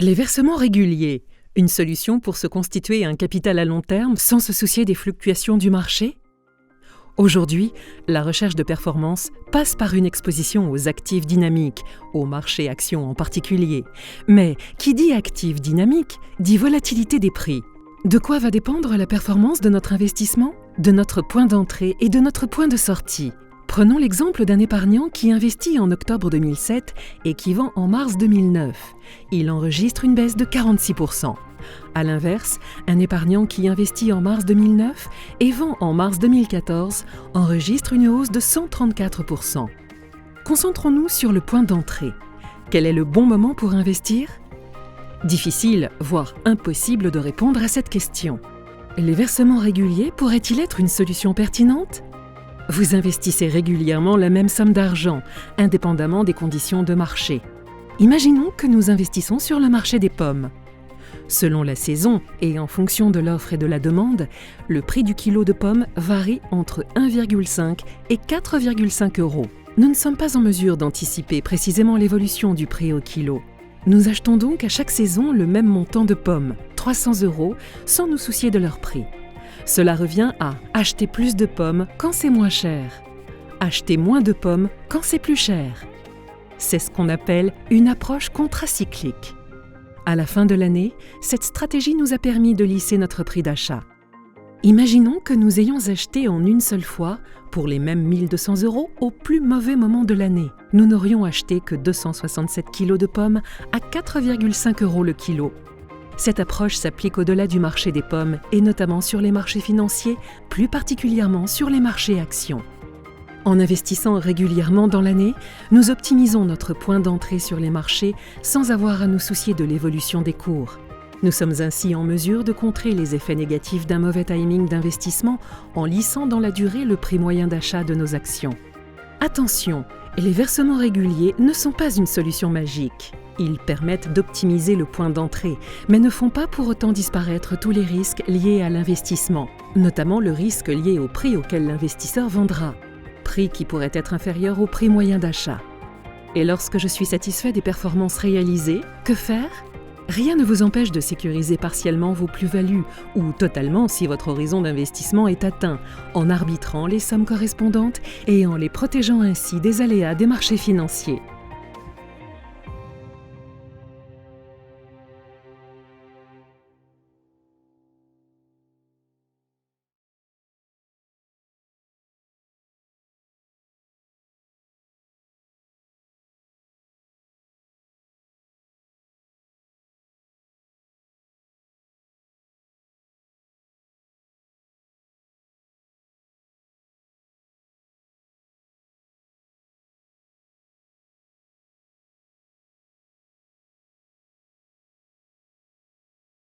Les versements réguliers, une solution pour se constituer un capital à long terme sans se soucier des fluctuations du marché? Aujourd'hui, la recherche de performance passe par une exposition aux actifs dynamiques, au marché actions en particulier. Mais qui dit actifs dynamiques dit volatilité des prix. De quoi va dépendre la performance de notre investissement? De notre point d'entrée et de notre point de sortie. Prenons l'exemple d'un épargnant qui investit en octobre 2007 et qui vend en mars 2009. Il enregistre une baisse de 46%. À l'inverse, un épargnant qui investit en mars 2009 et vend en mars 2014 enregistre une hausse de 134%. Concentrons-nous sur le point d'entrée. Quel est le bon moment pour investir? Difficile, voire impossible de répondre à cette question. Les versements réguliers pourraient-ils être une solution pertinente? Vous investissez régulièrement la même somme d'argent, indépendamment des conditions de marché. Imaginons que nous investissons sur le marché des pommes. Selon la saison et en fonction de l'offre et de la demande, le prix du kilo de pommes varie entre 1,5 et 4,5 euros. Nous ne sommes pas en mesure d'anticiper précisément l'évolution du prix au kilo. Nous achetons donc à chaque saison le même montant de pommes, 300 euros, sans nous soucier de leur prix. Cela revient à acheter plus de pommes quand c'est moins cher, acheter moins de pommes quand c'est plus cher. C'est ce qu'on appelle une approche contracyclique. À la fin de l'année, cette stratégie nous a permis de lisser notre prix d'achat. Imaginons que nous ayons acheté en une seule fois, pour les mêmes 1200 euros, au plus mauvais moment de l'année. Nous n'aurions acheté que 267 kilos de pommes à 4,5 euros le kilo. Cette approche s'applique au-delà du marché des pommes et notamment sur les marchés financiers, plus particulièrement sur les marchés actions. En investissant régulièrement dans l'année, nous optimisons notre point d'entrée sur les marchés sans avoir à nous soucier de l'évolution des cours. Nous sommes ainsi en mesure de contrer les effets négatifs d'un mauvais timing d'investissement en lissant dans la durée le prix moyen d'achat de nos actions. Attention, les versements réguliers ne sont pas une solution magique. Ils permettent d'optimiser le point d'entrée, mais ne font pas pour autant disparaître tous les risques liés à l'investissement, notamment le risque lié au prix auquel l'investisseur vendra, prix qui pourrait être inférieur au prix moyen d'achat. Et lorsque je suis satisfait des performances réalisées, que faire? Rien ne vous empêche de sécuriser partiellement vos plus-values ou totalement si votre horizon d'investissement est atteint, en arbitrant les sommes correspondantes et en les protégeant ainsi des aléas des marchés financiers.